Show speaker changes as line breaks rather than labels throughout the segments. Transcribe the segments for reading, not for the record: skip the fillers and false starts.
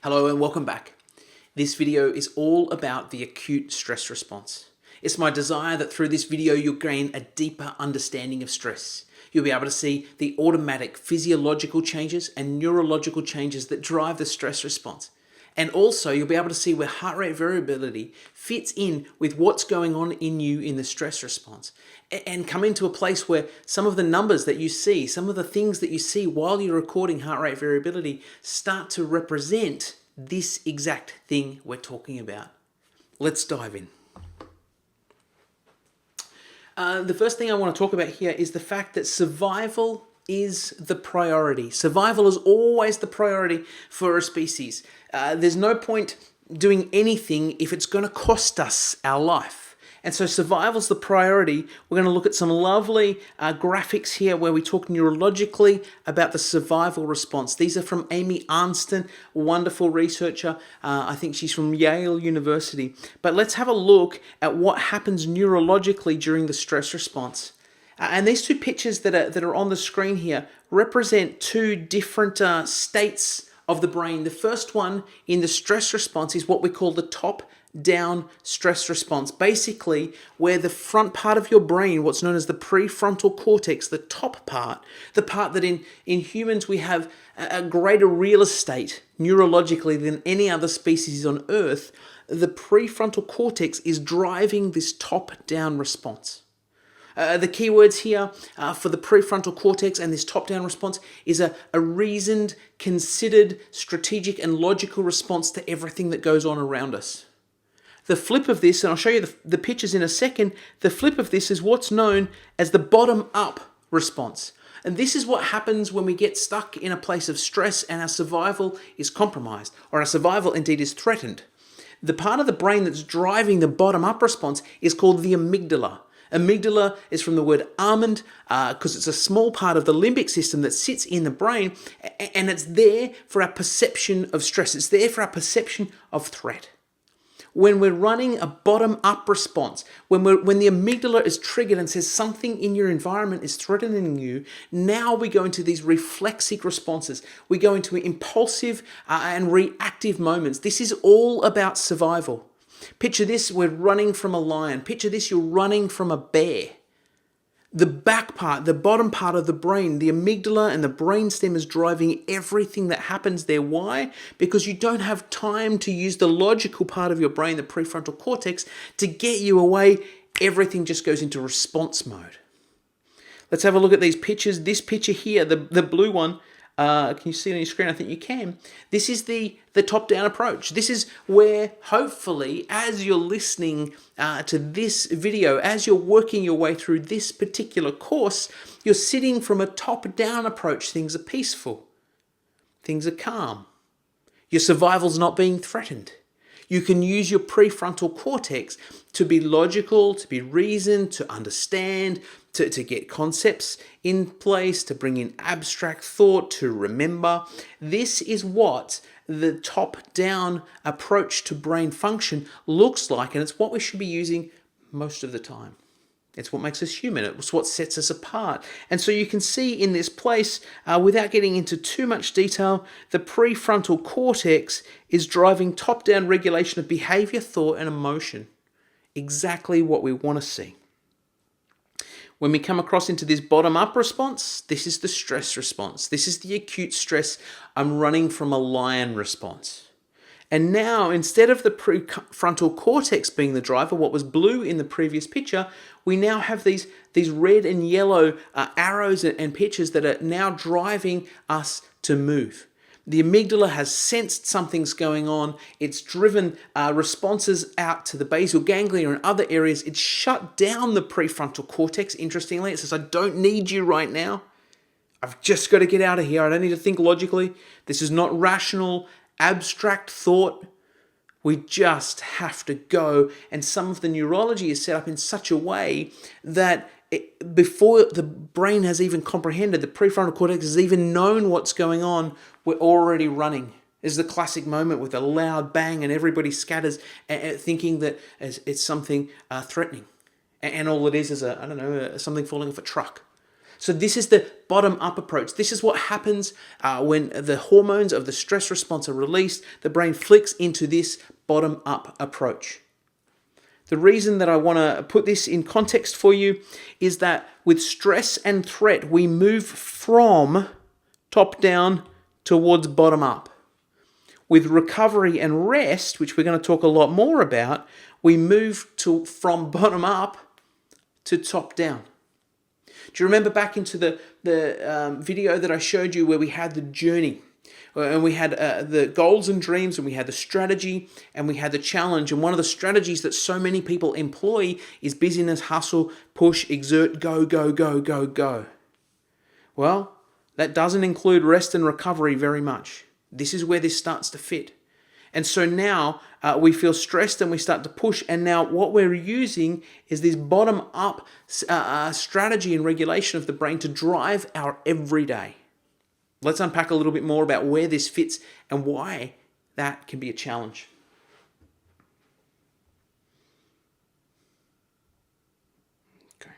Hello and welcome back. This video is all about the acute stress response. It's my desire that through this video you'll gain a deeper understanding of stress. You'll be able to see the automatic physiological changes and neurological changes that drive the stress response. And also you'll be able to see where heart rate variability fits in with what's going on in you in the stress response. And come into a place where some of the numbers that you see, some of the things that you see while you're recording heart rate variability start to represent this exact thing we're talking about. Let's dive in. The first thing I want to talk about here is the fact that survival is the priority. Survival is always the priority for a species. There's no point doing anything if it's going to cost us our life. And so survival's the priority. We're going to look at some lovely graphics here where we talk neurologically about the survival response. These are from Amy Arnsten, wonderful researcher. I think she's from Yale University. But let's have a look at what happens neurologically during the stress response. And these two pictures that are on the screen here represent two different states of the brain. The first one in the stress response is what we call the top-down stress response. Basically, where the front part of your brain, what's known as the prefrontal cortex, the top part, the part that in humans we have a greater real estate neurologically than any other species on Earth, the prefrontal cortex is driving this top-down response. The keywords here for the prefrontal cortex and this top-down response is a reasoned, considered, strategic and logical response to everything that goes on around us. The flip of this, and I'll show you the pictures in a second, the flip of this is what's known as the bottom-up response. And this is what happens when we get stuck in a place of stress and our survival is compromised, or our survival indeed is threatened. The part of the brain that's driving the bottom-up response is called the amygdala. Amygdala is from the word almond because it's a small part of the limbic system that sits in the brain, and it's there for our perception of stress. It's there for our perception of threat. When we're running a bottom-up response, when the amygdala is triggered and says something in your environment is threatening you, now we go into these reflexic responses. We go into impulsive and reactive moments. This is all about survival. Picture this, we're running from a lion. Picture this, you're running from a bear. The back part, the bottom part of the brain, the amygdala and the brainstem is driving everything that happens there. Why? Because you don't have time to use the logical part of your brain, the prefrontal cortex, to get you away. Everything just goes into response mode. Let's have a look at these pictures. This picture here, the blue one, can you see it on your screen? I think you can. This is the top-down approach. This is where, hopefully, as you're listening to this video, as you're working your way through this particular course, you're sitting from a top-down approach. Things are peaceful. Things are calm. Your survival's not being threatened. You can use your prefrontal cortex to be logical, to be reasoned, to understand, to get concepts in place, to bring in abstract thought, to remember. This is what the top-down approach to brain function looks like, and it's what we should be using most of the time. It's what makes us human. It's what sets us apart. And so you can see in this place, without getting into too much detail, the prefrontal cortex is driving top-down regulation of behavior, thought, and emotion. Exactly what we want to see. When we come across into this bottom-up response, this is the stress response. This is the acute stress, I'm running from a lion response. And now, instead of the prefrontal cortex being the driver, what was blue in the previous picture, we now have these red and yellow arrows and pictures that are now driving us to move. The amygdala has sensed something's going on. It's driven responses out to the basal ganglia and other areas. It's shut down the prefrontal cortex, interestingly. It says, I don't need you right now. I've just got to get out of here. I don't need to think logically. This is not rational, abstract thought. We just have to go. And some of the neurology is set up in such a way that before the brain has even comprehended, the prefrontal cortex has even known what's going on, we're already running. This is the classic moment with a loud bang and everybody scatters thinking that it's something threatening. And all it is something falling off a truck. So this is the bottom-up approach. This is what happens when the hormones of the stress response are released. The brain flicks into this bottom-up approach. The reason that I want to put this in context for you is that with stress and threat, we move from top-down towards bottom-up. With recovery and rest, which we're going to talk a lot more about, we move from bottom-up to top-down. Do you remember back into the video that I showed you where we had the journey and we had the goals and dreams and we had the strategy and we had the challenge, and one of the strategies that so many people employ is busyness, hustle, push, exert, go, go, go, go, go. Well, that doesn't include rest and recovery very much. This is where this starts to fit. And so now we feel stressed and we start to push. And now what we're using is this bottom-up strategy and regulation of the brain to drive our everyday. Let's unpack a little bit more about where this fits and why that can be a challenge. Okay.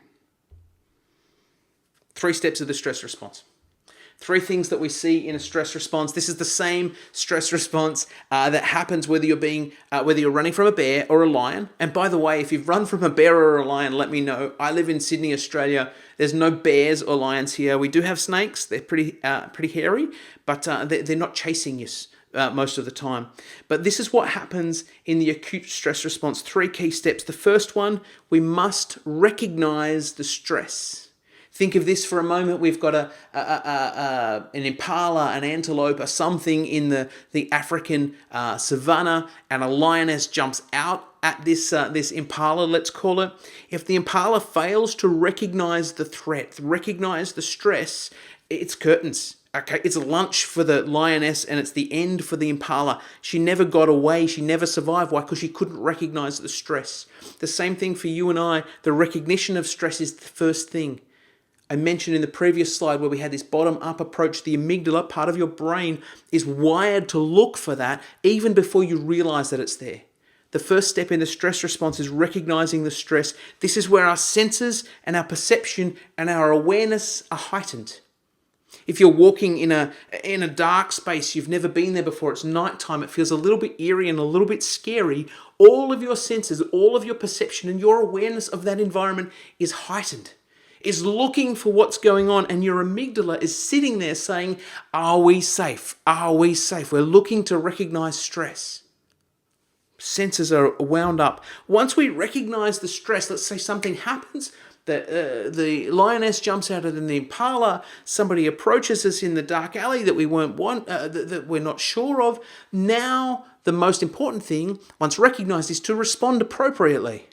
3 steps of the stress response. 3 things that we see in a stress response. This is the same stress response that happens whether you're running from a bear or a lion. And by the way, if you've run from a bear or a lion, let me know. I live in Sydney, Australia. There's no bears or lions here. We do have snakes. They're pretty hairy, but they're not chasing you most of the time. But this is what happens in the acute stress response. 3 key steps. The first one, we must recognize the stress. Think of this for a moment. We've got an impala, an antelope, or something in the African savannah, and a lioness jumps out at this impala, let's call it. If the impala fails to recognize the threat, recognize the stress, it's curtains. Okay, it's lunch for the lioness and it's the end for the impala. She never got away. She never survived. Why? Because she couldn't recognize the stress. The same thing for you and I. The recognition of stress is the first thing. I mentioned in the previous slide where we had this bottom-up approach, the amygdala, part of your brain, is wired to look for that even before you realize that it's there. The first step in the stress response is recognizing the stress. This is where our senses and our perception and our awareness are heightened. If you're walking in a dark space, you've never been there before, it's nighttime, it feels a little bit eerie and a little bit scary, all of your senses, all of your perception and your awareness of that environment is heightened. Is looking for what's going on, and your amygdala is sitting there saying, are we safe? Are we safe? We're looking to recognize stress. Senses are wound up. Once we recognize the stress, let's say something happens, the lioness jumps out of the impala, somebody approaches us in the dark alley that that we're not sure of. Now, the most important thing, once recognized, is to respond appropriately.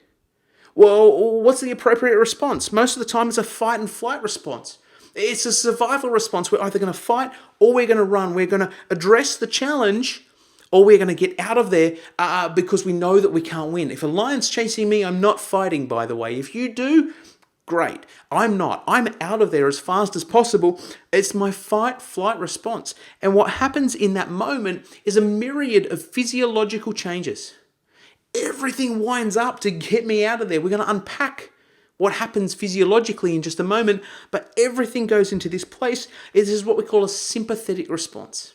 Well, what's the appropriate response? Most of the time it's a fight and flight response. It's a survival response. We're either going to fight or we're going to run. We're going to address the challenge or we're going to get out of there because we know that we can't win. If a lion's chasing me, I'm not fighting, by the way. If you do, great. I'm not. I'm out of there as fast as possible. It's my fight-flight response. And what happens in that moment is a myriad of physiological changes. Everything winds up to get me out of there. We're going to unpack what happens physiologically in just a moment, but everything goes into this place. This is what we call a sympathetic response.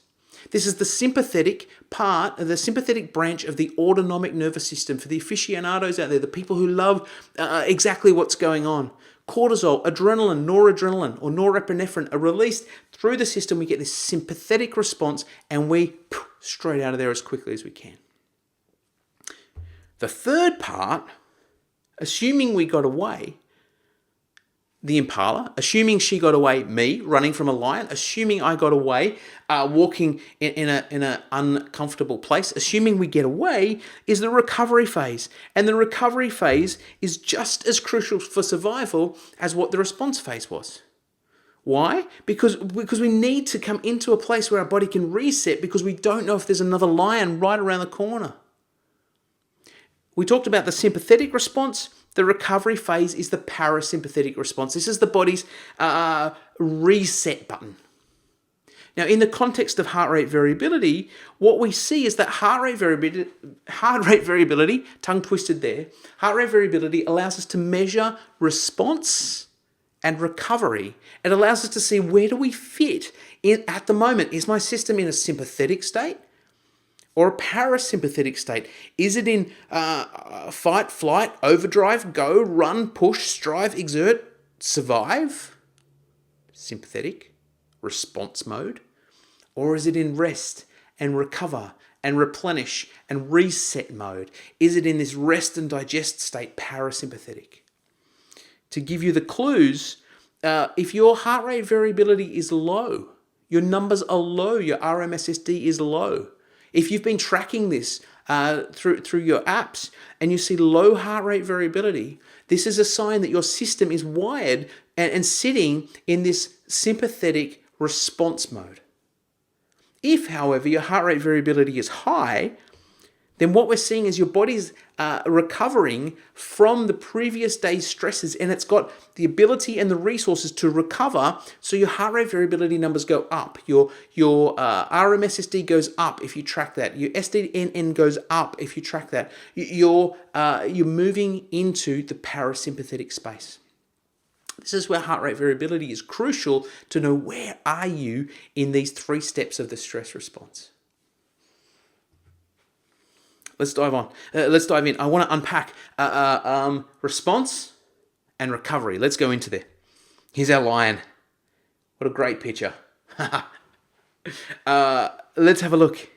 This is the sympathetic part, the sympathetic branch of the autonomic nervous system. For the aficionados out there, the people who love exactly what's going on. Cortisol, adrenaline, noradrenaline, or norepinephrine are released through the system. We get this sympathetic response and we straight out of there as quickly as we can. The third part, assuming we got away, the impala, assuming she got away, me running from a lion, assuming I got away, walking in an uncomfortable place, assuming we get away, is the recovery phase. And the recovery phase is just as crucial for survival as what the response phase was. Why? Because we need to come into a place where our body can reset because we don't know if there's another lion right around the corner. We talked about the sympathetic response. The recovery phase is the parasympathetic response. This is the body's reset button. Now, in the context of heart rate variability, what we see is that heart rate variability, tongue twisted there, heart rate variability allows us to measure response and recovery. It allows us to see, where do we fit at the moment? Is my system in a sympathetic state or a parasympathetic state? Is it in fight, flight, overdrive, go, run, push, strive, exert, survive, sympathetic, response mode? Or is it in rest and recover and replenish and reset mode? Is it in this rest and digest state, parasympathetic? To give you the clues, if your heart rate variability is low, your numbers are low, your RMSSD is low. If you've been tracking this through your apps and you see low heart rate variability, this is a sign that your system is wired and sitting in this sympathetic response mode. If, however, your heart rate variability is high, then what we're seeing is your body's recovering from the previous day's stresses, and it's got the ability and the resources to recover, so your heart rate variability numbers go up. Your RMSSD goes up if you track that. Your SDNN goes up if you track that. You're moving into the parasympathetic space. This is where heart rate variability is crucial to know, where are you in these 3 steps of the stress response. Let's dive on. Let's dive in. I want to unpack response and recovery. Let's go into there. Here's our lion. What a great picture. Let's have a look.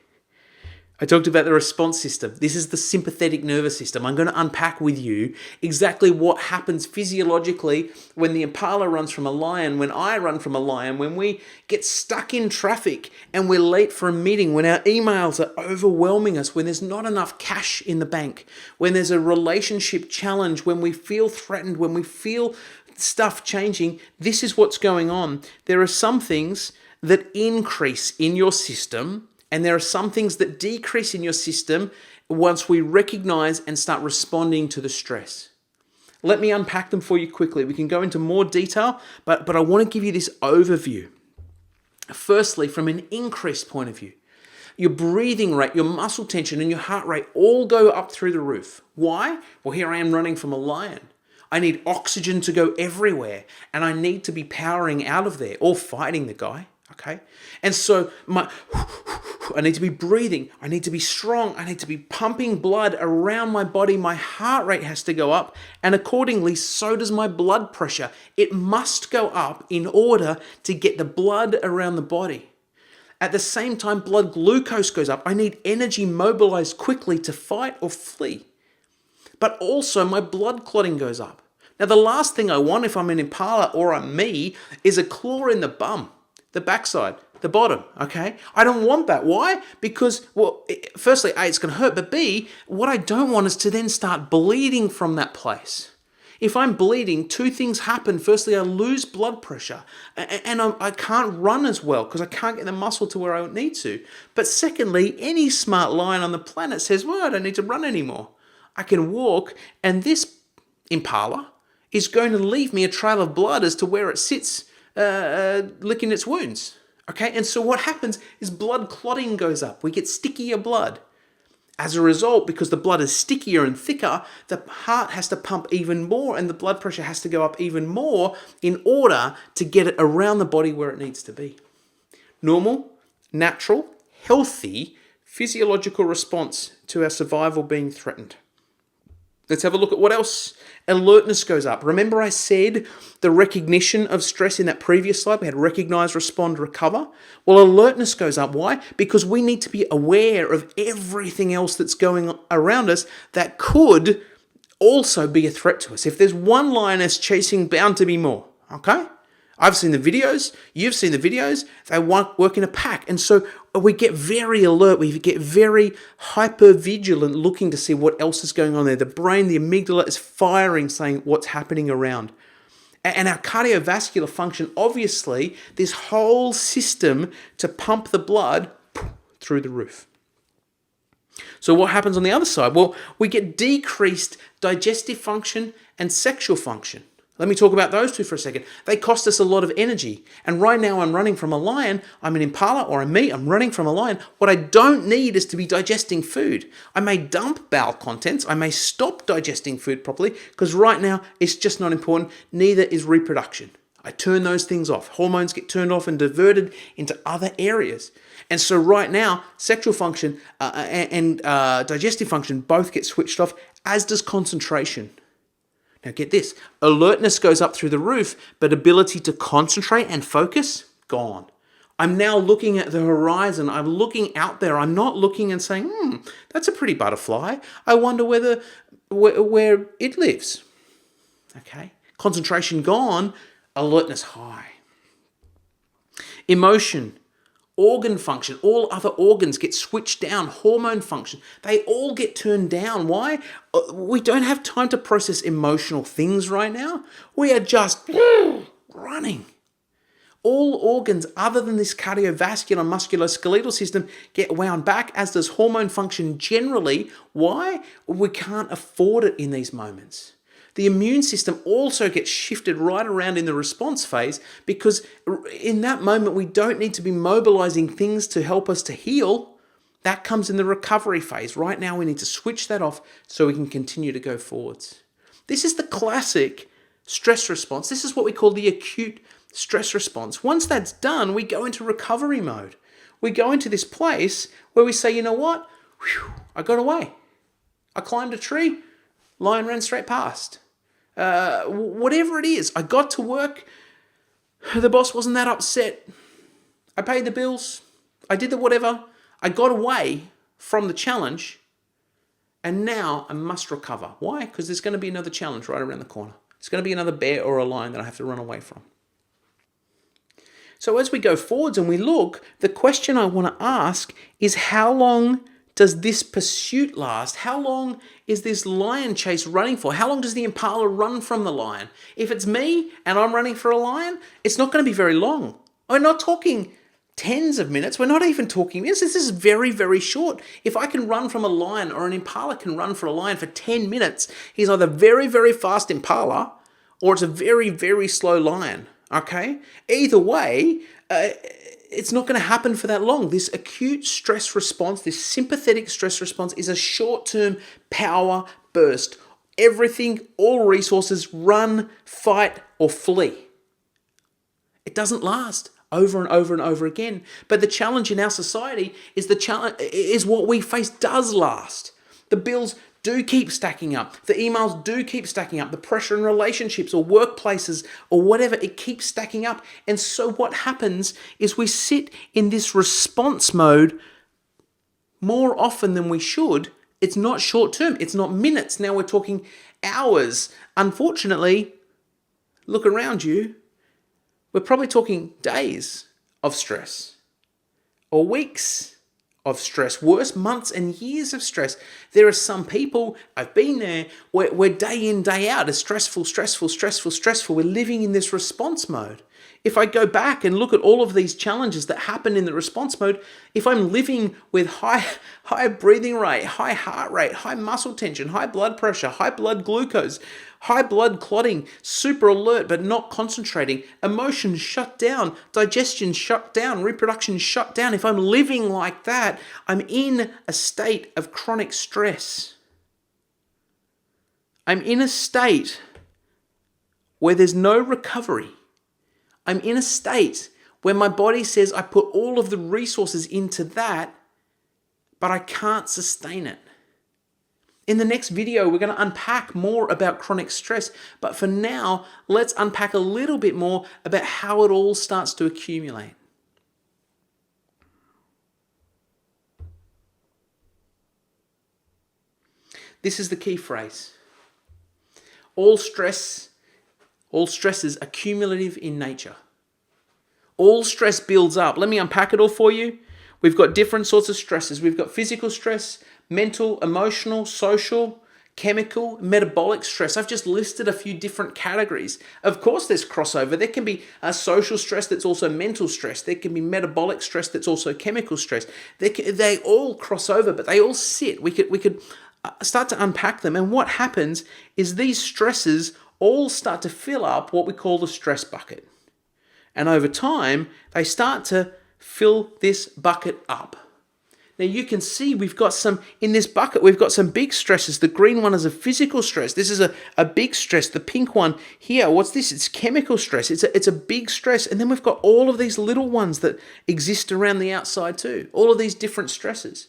I talked about the response system. This is the sympathetic nervous system. I'm going to unpack with you exactly what happens physiologically when the impala runs from a lion, when I run from a lion, when we get stuck in traffic and we're late for a meeting, when our emails are overwhelming us, when there's not enough cash in the bank, when there's a relationship challenge, when we feel threatened, when we feel stuff changing. This is what's going on. There are some things that increase in your system, and there are some things that decrease in your system once we recognize and start responding to the stress. Let me unpack them for you quickly. We can go into more detail, but I want to give you this overview. Firstly, from an increased point of view, your breathing rate, your muscle tension, and your heart rate all go up through the roof. Why? Well, here I am running from a lion. I need oxygen to go everywhere, and I need to be powering out of there or fighting the guy. Okay? And so I need to be breathing. I need to be strong. I need to be pumping blood around my body. My heart rate has to go up. And accordingly, so does my blood pressure. It must go up in order to get the blood around the body. At the same time, blood glucose goes up. I need energy mobilized quickly to fight or flee. But also my blood clotting goes up. Now, the last thing I want if I'm an impala or I'm me is a claw in the bum. The backside, the bottom, okay? I don't want that. Why? Because, well, firstly, A, it's going to hurt, but B, what I don't want is to then start bleeding from that place. If I'm bleeding, 2 things happen. Firstly, I lose blood pressure, and I can't run as well because I can't get the muscle to where I need to. But secondly, any smart lion on the planet says, well, I don't need to run anymore. I can walk, and this impala is going to leave me a trail of blood as to where it sits, licking its wounds. Okay, and so what happens is blood clotting goes up. We get stickier blood. As a result, because the blood is stickier and thicker, the heart has to pump even more and the blood pressure has to go up even more in order to get it around the body where it needs to be. Normal, natural, healthy, physiological response to our survival being threatened. Let's have a look at what else. Alertness goes up. Remember I said the recognition of stress in that previous slide? We had recognize, respond, recover. Well, alertness goes up. Why? Because we need to be aware of everything else that's going around us that could also be a threat to us. If there's one lioness chasing, bound to be more. Okay? I've seen the videos, you've seen the videos, they work in a pack. And so we get very alert, we get very hyper vigilant looking to see what else is going on there. The brain, the amygdala is firing, saying what's happening around. And our cardiovascular function, obviously, this whole system to pump the blood through the roof. So what happens on the other side? Well, we get decreased digestive function and sexual function. Let me talk about those two for a second. They cost us a lot of energy. And right now I'm running from a lion. I'm an impala or a me. I'm running from a lion. What I don't need is to be digesting food. I may dump bowel contents. I may stop digesting food properly because right now it's just not important. Neither is reproduction. I turn those things off. Hormones get turned off and diverted into other areas. And so right now, sexual function and digestive function both get switched off, as does concentration. Now get this, alertness goes up through the roof, but ability to concentrate and focus, gone. I'm now looking at the horizon. I'm looking out there. I'm not looking and saying, that's a pretty butterfly. I wonder where it lives. Okay, concentration gone, alertness high. Emotion, organ function, all other organs get switched down. Hormone function, they all get turned down. Why? We don't have time to process emotional things right now. We are just running. All organs other than this cardiovascular musculoskeletal system get wound back, as does hormone function generally. Why? We can't afford it in these moments. The immune system also gets shifted right around in the response phase, because in that moment we don't need to be mobilizing things to help us to heal. That comes in the recovery phase. Right now we need to switch that off so we can continue to go forwards. This is the classic stress response. This is what we call the acute stress response. Once that's done, we go into recovery mode. We go into this place where we say, you know what? Whew, I got away. I climbed a tree. Lion ran straight past. Whatever it is, I got to work. The boss wasn't that upset. I paid the bills. I did the whatever. I got away from the challenge. And now I must recover. Why? Because there's going to be another challenge right around the corner. It's going to be another bear or a lion that I have to run away from. So as we go forwards and we look, the question I want to ask is, how long does this pursuit last? How long is this lion chase running for? How long does the impala run from the lion? If it's me and I'm running for a lion, it's not going to be very long. We're not talking tens of minutes. We're not even talking minutes. This is very, very short. If I can run from a lion, or an impala can run for a lion for 10 minutes, he's either very, very fast impala or it's a very, very slow lion. Okay? Either way, it's not going to happen for that long. This acute stress response, this sympathetic stress response, is a short-term power burst. Everything, all resources, run, fight, or flee. It doesn't last over and over and over again. But the challenge in our society is what we face does last. The bills do keep stacking up. The emails do keep stacking up. The pressure in relationships or workplaces or whatever, it keeps stacking up. And so what happens is we sit in this response mode more often than we should. It's not short term. It's not minutes. Now we're talking hours. Unfortunately, look around you. We're probably talking days of stress or weeks of stress, worse, months and years of stress. There are some people, I've been there, where day in, day out is stressful. We're living in this response mode. If I go back and look at all of these challenges that happen in the response mode, if I'm living with high breathing rate, high heart rate, high muscle tension, high blood pressure, high blood glucose, high blood clotting, super alert but not concentrating, emotions shut down, digestion shut down, reproduction shut down. If I'm living like that, I'm in a state of chronic stress. I'm in a state where there's no recovery. I'm in a state where my body says I put all of the resources into that, but I can't sustain it. In the next video, we're going to unpack more about chronic stress, but for now, let's unpack a little bit more about how it all starts to accumulate. This is the key phrase. All stress is accumulative in nature. All stress builds up. Let me unpack it all for you. We've got different sorts of stresses. We've got physical stress, mental, emotional, social, chemical, metabolic stress. I've just listed a few different categories. Of course, there's crossover. There can be a social stress that's also mental stress. There can be metabolic stress that's also chemical stress. They all cross over, but they all sit. We could start to unpack them. And what happens is these stresses all start to fill up what we call the stress bucket. And over time, they start to fill this bucket up. Now you can see we've got some, in this bucket, we've got some big stresses. The green one is a physical stress. This is a big stress. The pink one here, what's this? It's chemical stress. It's a big stress. And then we've got all of these little ones that exist around the outside too. All of these different stresses.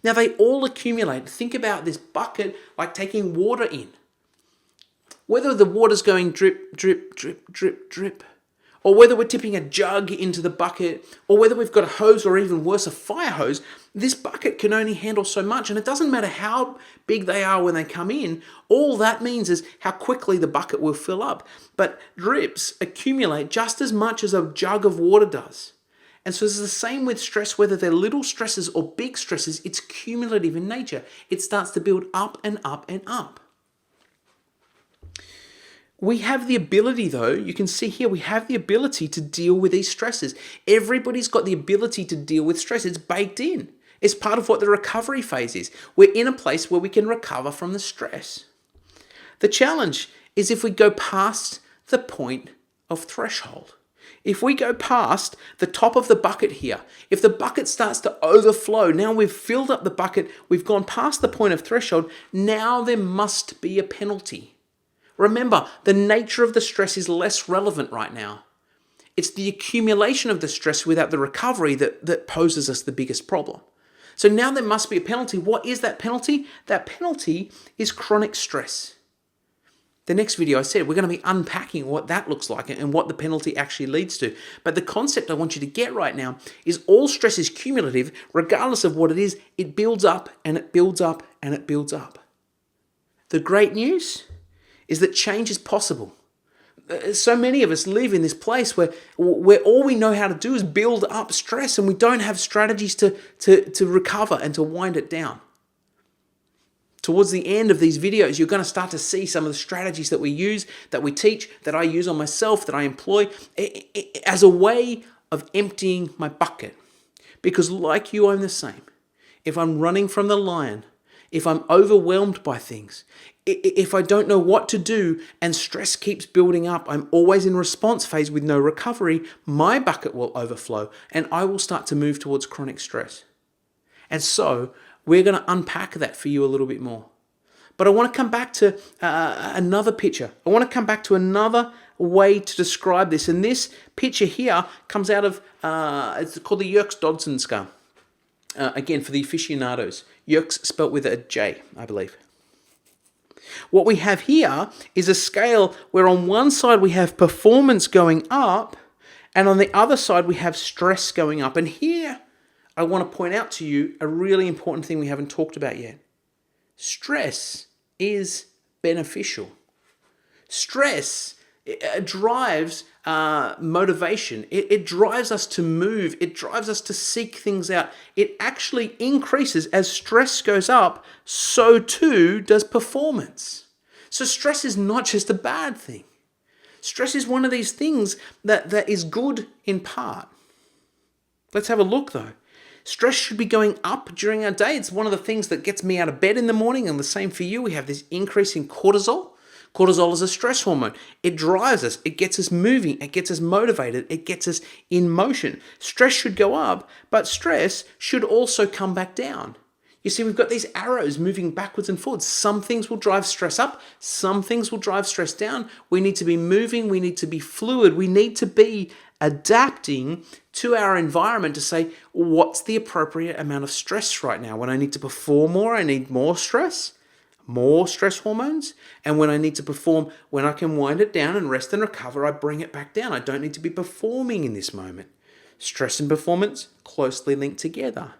Now they all accumulate. Think about this bucket like taking water in. Whether the water's going drip, drip, drip, drip, drip, or whether we're tipping a jug into the bucket, or whether we've got a hose or even worse, a fire hose, this bucket can only handle so much. And it doesn't matter how big they are when they come in. All that means is how quickly the bucket will fill up. But drips accumulate just as much as a jug of water does. And so it's the same with stress, whether they're little stresses or big stresses, it's cumulative in nature. It starts to build up and up and up. We have the ability, though, you can see here, we have the ability to deal with these stresses. Everybody's got the ability to deal with stress. It's baked in. It's part of what the recovery phase is. We're in a place where we can recover from the stress. The challenge is if we go past the point of threshold. If we go past the top of the bucket here, if the bucket starts to overflow, now we've filled up the bucket, we've gone past the point of threshold, now there must be a penalty. Remember, the nature of the stress is less relevant right now. It's the accumulation of the stress without the recovery that poses us the biggest problem. So now there must be a penalty. What is that penalty? That penalty is chronic stress. The next video I said, we're going to be unpacking what that looks like and what the penalty actually leads to. But the concept I want you to get right now is all stress is cumulative. Regardless of what it is, it builds up and it builds up and it builds up. The great news is that change is possible. So many of us live in this place where all we know how to do is build up stress, and we don't have strategies to recover and to wind it down. Towards the end of these videos, you're going to start to see some of the strategies that we use, that we teach, that I use on myself, that I employ as a way of emptying my bucket. Because like you, I'm the same. If I'm running from the lion, if I'm overwhelmed by things, if I don't know what to do and stress keeps building up, I'm always in response phase with no recovery, my bucket will overflow and I will start to move towards chronic stress. And so we're going to unpack that for you a little bit more. But I want to come back to another picture. I want to come back to another way to describe this. And this picture here comes out of, it's called the Yerkes-Dodson scale. Again, for the aficionados. Yerkes spelt with a J, I believe. What we have here is a scale where on one side we have performance going up, and on the other side we have stress going up. And here I want to point out to you a really important thing we haven't talked about yet. Stress is beneficial. Stress drives motivation. It drives us to move. It drives us to seek things out. It actually increases as stress goes up, so too does performance. So stress is not just a bad thing. Stress is one of these things that is good in part. Let's have a look though. Stress should be going up during our day. It's one of the things that gets me out of bed in the morning, and the same for you. We have this increase in cortisol. Cortisol is a stress hormone. It drives us. It gets us moving. It gets us motivated. It gets us in motion. Stress should go up, but stress should also come back down. You see, we've got these arrows moving backwards and forwards. Some things will drive stress up. Some things will drive stress down. We need to be moving. We need to be fluid. We need to be adapting to our environment to say, what's the appropriate amount of stress right now? When I need to perform more, I need more stress hormones. And when I need to perform, when I can wind it down and rest and recover, I bring it back down. I don't need to be performing in this moment. Stress and performance closely linked together.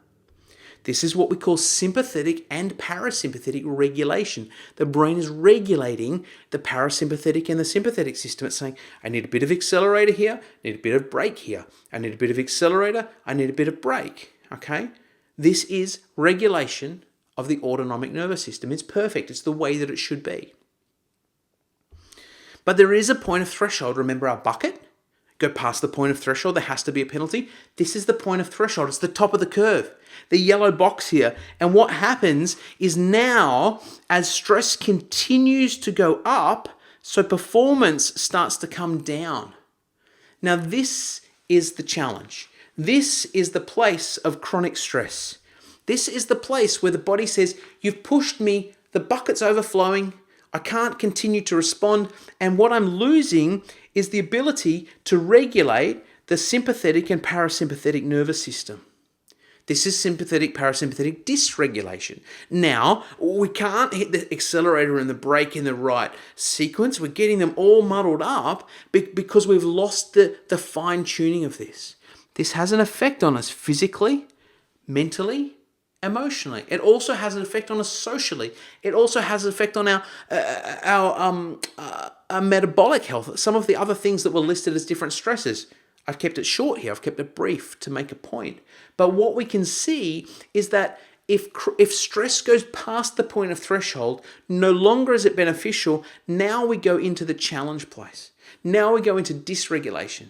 This is what we call sympathetic and parasympathetic regulation. The brain is regulating the parasympathetic and the sympathetic system. It's saying, I need a bit of accelerator here, I need a bit of brake here. I need a bit of accelerator, I need a bit of brake. Okay? This is regulation of the autonomic nervous system. It's perfect. It's the way that it should be. But there is a point of threshold. Remember our bucket? Go past the point of threshold, there has to be a penalty. This is the point of threshold. It's the top of the curve, the yellow box here. And what happens is now, as stress continues to go up, So performance starts to come down. Now, this is the challenge. This is the place of chronic stress. This is the place where the body says, you've pushed me, the bucket's overflowing, I can't continue to respond, and what I'm losing is the ability to regulate the sympathetic and parasympathetic nervous system. This is sympathetic parasympathetic dysregulation. Now, we can't hit the accelerator and the brake in the right sequence. We're getting them all muddled up because we've lost the fine tuning of this. This has an effect on us physically, mentally, emotionally. It also has an effect on us socially. It also has an effect on our metabolic health. Some of the other things that were listed as different stresses. I've kept it short here. I've kept it brief to make a point. But what we can see is that if stress goes past the point of threshold, no longer is it beneficial. Now we go into the challenge place. Now we go into dysregulation.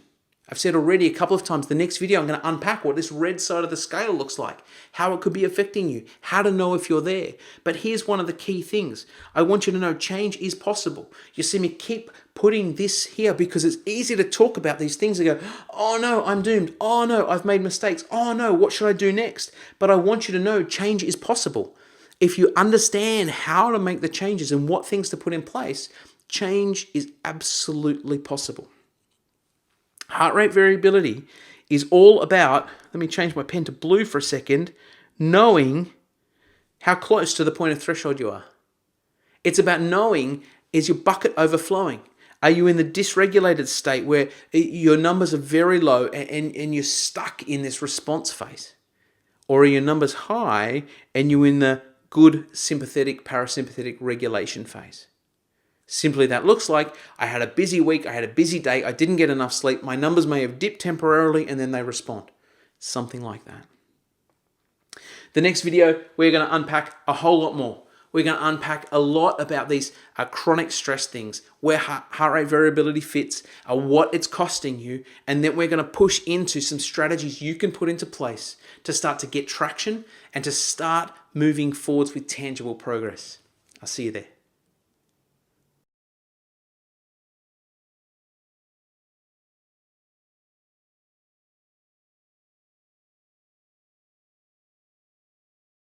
I've said already a couple of times, the next video I'm going to unpack what this red side of the scale looks like, how it could be affecting you, how to know if you're there. But here's one of the key things. I want you to know change is possible. You see me keep putting this here because it's easy to talk about these things and go, oh no, I'm doomed. Oh no, I've made mistakes. Oh no, what should I do next? But I want you to know change is possible. If you understand how to make the changes and what things to put in place, change is absolutely possible. Heart rate variability is all about, let me change my pen to blue for a second, knowing how close to the point of threshold you are. It's about knowing, is your bucket overflowing? Are you in the dysregulated state where your numbers are very low and you're stuck in this response phase? Or are your numbers high and you're in the good sympathetic, parasympathetic regulation phase? Simply that looks like I had a busy week, I had a busy day, I didn't get enough sleep, my numbers may have dipped temporarily and then they respond. Something like that. The next video, we're going to unpack a whole lot more. We're going to unpack a lot about these chronic stress things, where heart rate variability fits, what it's costing you, and then we're going to push into some strategies you can put into place to start to get traction and to start moving forwards with tangible progress. I'll see you there.